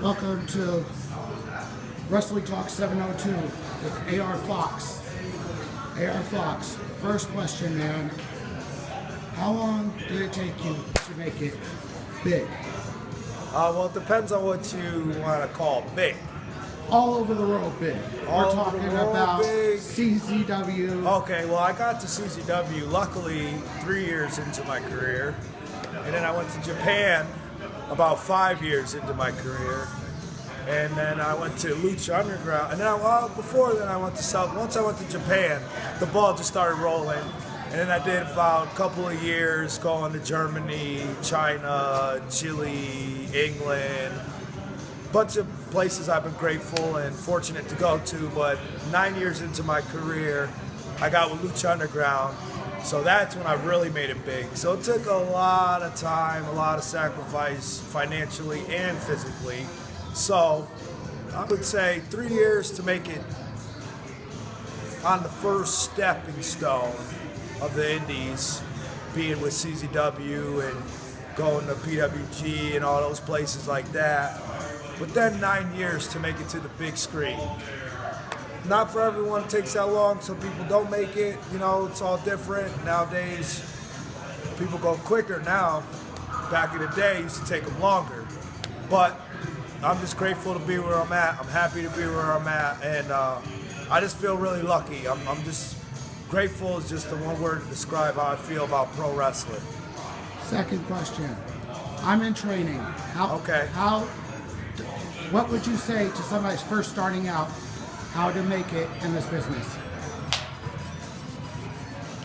Welcome to Wrestling Talk 702 with AR Fox. AR Fox, first question, man. How long did it take you to make it big? Well, it depends on what you want to call big. All over the world big. All We're over talking the world about big. CZW. Okay, well, I got to CZW luckily 3 years into my career. And then I went to Japan about 5 years into my career. And then I went to Lucha Underground. And then, before then, I went to South. Once I went to Japan, the ball just started rolling. And then I did about a couple of years going to Germany, China, Chile, England. Bunch of places I've been grateful and fortunate to go to. But 9 years into my career, I got with Lucha Underground. So that's when I really made it big. So it took a lot of time, a lot of sacrifice financially and physically. So I would say 3 years to make it on the first stepping stone of the indies, being with CZW and going to PWG and all those places like that. But then 9 years to make it to the big screen. Not for everyone it takes that long. Some people don't make it. You know, it's all different. Nowadays, people go quicker now. Back in the day, it used to take them longer. But I'm just grateful to be where I'm at. I'm happy to be where I'm at. And I just feel really lucky. I'm just grateful is just the one word to describe how I feel about pro wrestling. Second question. I'm in training. What would you say to somebody who's first starting out how to make it in this business?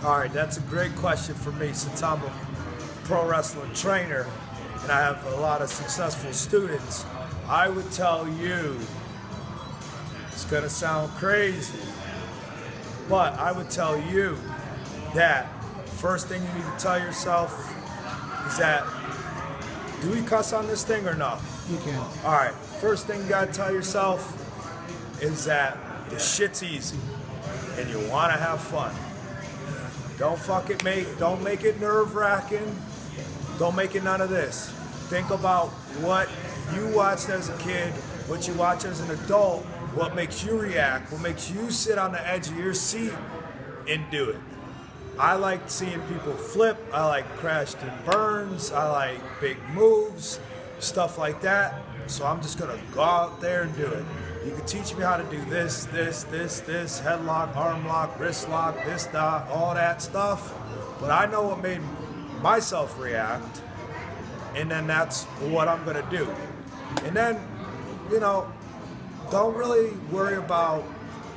All right, that's a great question for me since I'm a pro wrestling trainer and I have a lot of successful students. I would tell you, it's gonna sound crazy, but I would tell you that first thing you need to tell yourself is that, do we cuss on this thing or no? You can. All right, first thing you gotta tell yourself is that the shit's easy and you wanna have fun. Don't make it nerve-wracking. Don't make it none of this. Think about what you watched as a kid, what you watch as an adult, what makes you react, what makes you sit on the edge of your seat and do it. I like seeing people flip. I like crashed and burns. I like big moves, stuff like that. So I'm just gonna go out there and do it. You can teach me how to do this, headlock, arm lock, wrist lock, this, that, all that stuff. But I know what made myself react, and then that's what I'm gonna do. And then, don't really worry about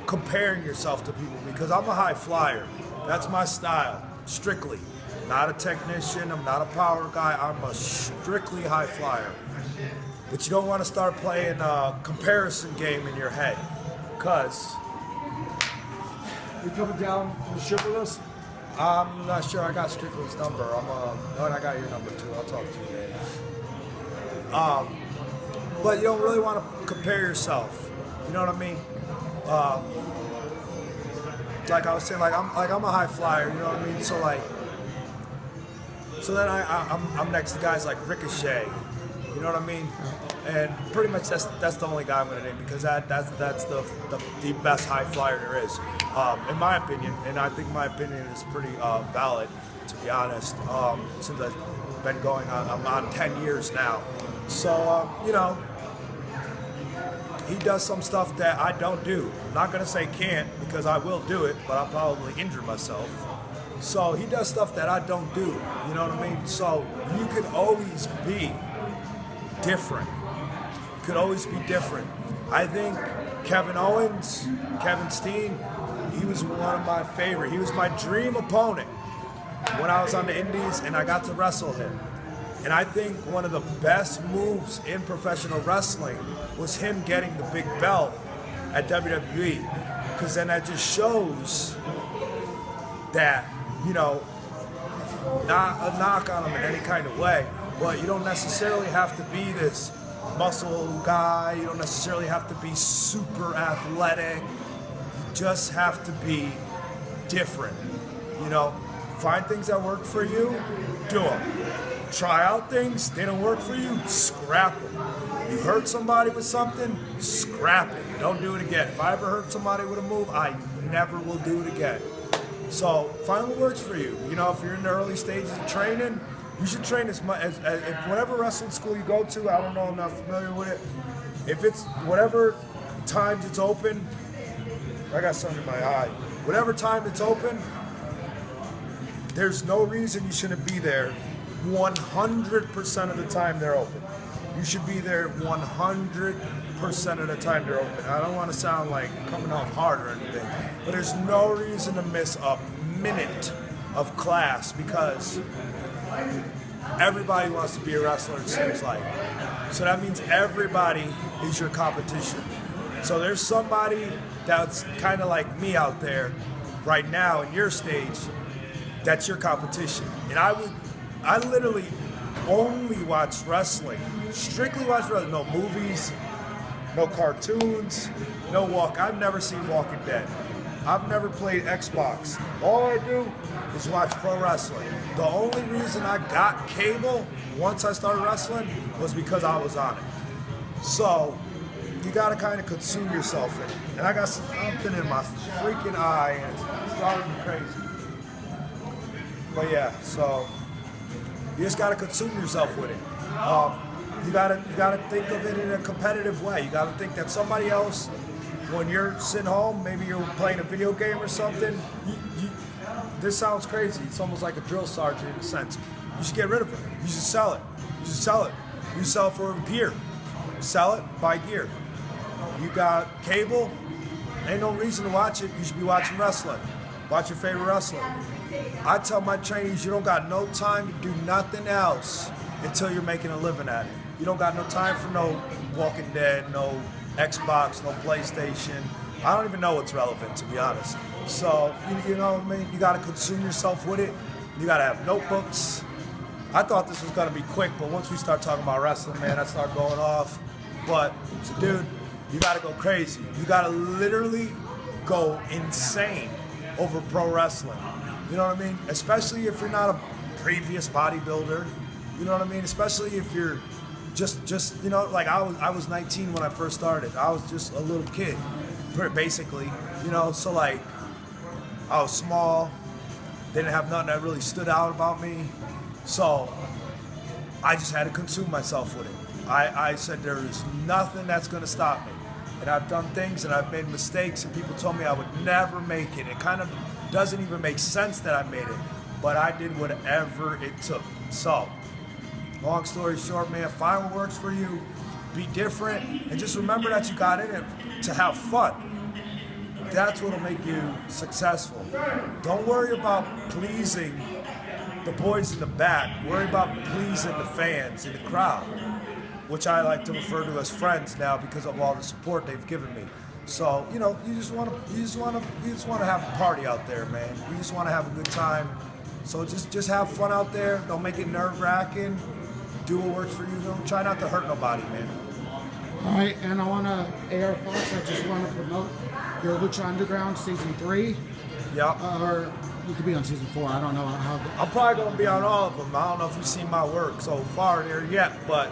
comparing yourself to people because I'm a high flyer. That's my style, strictly. Not a technician, I'm not a power guy, I'm a strictly high flyer. But you don't want to start playing a comparison game in your head, because... You coming down to the ship with us? I'm not sure. I got Strickland's number. And I got your number too. I'll talk to you later. But you don't really want to compare yourself. You know what I mean? Like I was saying, I'm a high flyer. You know what I mean? So then I'm next to guys like Ricochet. You know what I mean? And pretty much that's the only guy I'm gonna name because that's the best high flyer there is, in my opinion. And I think my opinion is pretty valid, to be honest. Since I've been going on, I'm on 10 years now. So he does some stuff that I don't do. I'm not gonna say can't because I will do it, but I'll probably injure myself. So he does stuff that I don't do. You know what I mean? So you can always be different. Could always be different. I think Kevin Owens, Kevin Steen, he was one of my favorite. He was my dream opponent when I was on the indies and I got to wrestle him. And I think one of the best moves in professional wrestling was him getting the big belt at WWE. Because then that just shows that, not a knock on him in any kind of way, but you don't necessarily have to be this muscle guy. You don't necessarily have to be super athletic. You just have to be different. Find things that work for you, do them. Try out things, they don't work for you, scrap them. You hurt somebody with something, scrap it. Don't do it again. If I ever hurt somebody with a move, I never will do it again. So find what works for you. You know, if you're in the early stages of training, you should train as much as whatever wrestling school you go to. I don't know, I'm not familiar with it. If it's whatever times it's open, I got something in my eye. Whatever time it's open, there's no reason you shouldn't be there 100% of the time they're open. You should be there 100% of the time they're open. I don't want to sound like coming off hard or anything, but there's no reason to miss a minute of class because everybody wants to be a wrestler, it seems like. So that means everybody is your competition. So there's somebody that's kind of like me out there right now in your stage, that's your competition. And I literally only watch wrestling, strictly watch wrestling, no movies, no cartoons, no I've never seen Walking Dead. I've never played Xbox. All I do is watch pro wrestling. The only reason I got cable once I started wrestling was because I was on it. So you gotta kind of consume yourself in it. And I got something in my freaking eye and it's driving me crazy. But yeah, so you just gotta consume yourself with it. You gotta think of it in a competitive way. You gotta think that somebody else, when you're sitting home, maybe you're playing a video game or something. This sounds crazy. It's almost like a drill sergeant in a sense. You should get rid of it. You should sell it. You should sell it. You sell it for gear. Sell it, buy gear. You got cable. Ain't no reason to watch it. You should be watching wrestling. Watch your favorite wrestler. I tell my trainees, you don't got no time to do nothing else until you're making a living at it. You don't got no time for no Walking Dead, no Xbox, no PlayStation. I don't even know what's relevant, to be honest. So, you know what I mean? You got to consume yourself with it. You got to have notebooks. I thought this was going to be quick, but once we start talking about wrestling, man, I start going off. But, dude, you got to go crazy. You got to literally go insane over pro wrestling. You know what I mean? Especially if you're not a previous bodybuilder. You know what I mean? Especially if you're just you know, like I was 19 when I first started. I was just a little kid, basically. You know, so like I was small, didn't have nothing that really stood out about me. So I just had to consume myself with it. I said there is nothing that's gonna stop me. And I've done things and I've made mistakes and people told me I would never make it. It kind of doesn't even make sense that I made it, but I did whatever it took. So, long story short, man, find what works for you, be different, and just remember that you got in it to have fun. That's what'll make you successful. Don't worry about pleasing the boys in the back. Worry about pleasing the fans in the crowd, which I like to refer to as friends now because of all the support they've given me. So, you know, you just want to have a party out there, man. You just want to have a good time. So just have fun out there. Don't make it nerve-wracking. Do what works for you. Don't try not to hurt nobody, man. All right, and I want to, AR Fox, I just want to promote your Lucha Underground Season 3. Yep. Or you could be on Season 4. I don't know how. I'm probably going to be on all of them. I don't know if you've seen my work so far there yet, but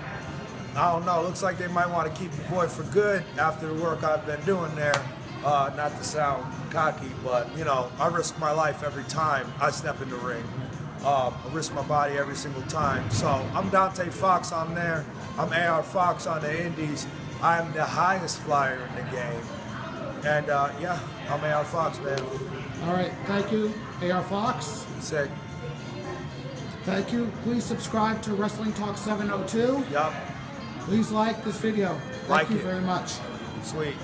I don't know. Looks like they might want to keep the boy for good after the work I've been doing there. Not to sound cocky, but, you know, I risk my life every time I step in the ring. I risk my body every single time. So I'm Dante Fox. I'm there. I'm AR Fox on the Indies. I'm the highest flyer in the game. And, yeah, I'm AR Fox, man. All right, thank you, AR Fox. Sick. Thank you. Please subscribe to Wrestling Talk 702. Yup. Please like this video. Thank Like you it. very much. Sweet.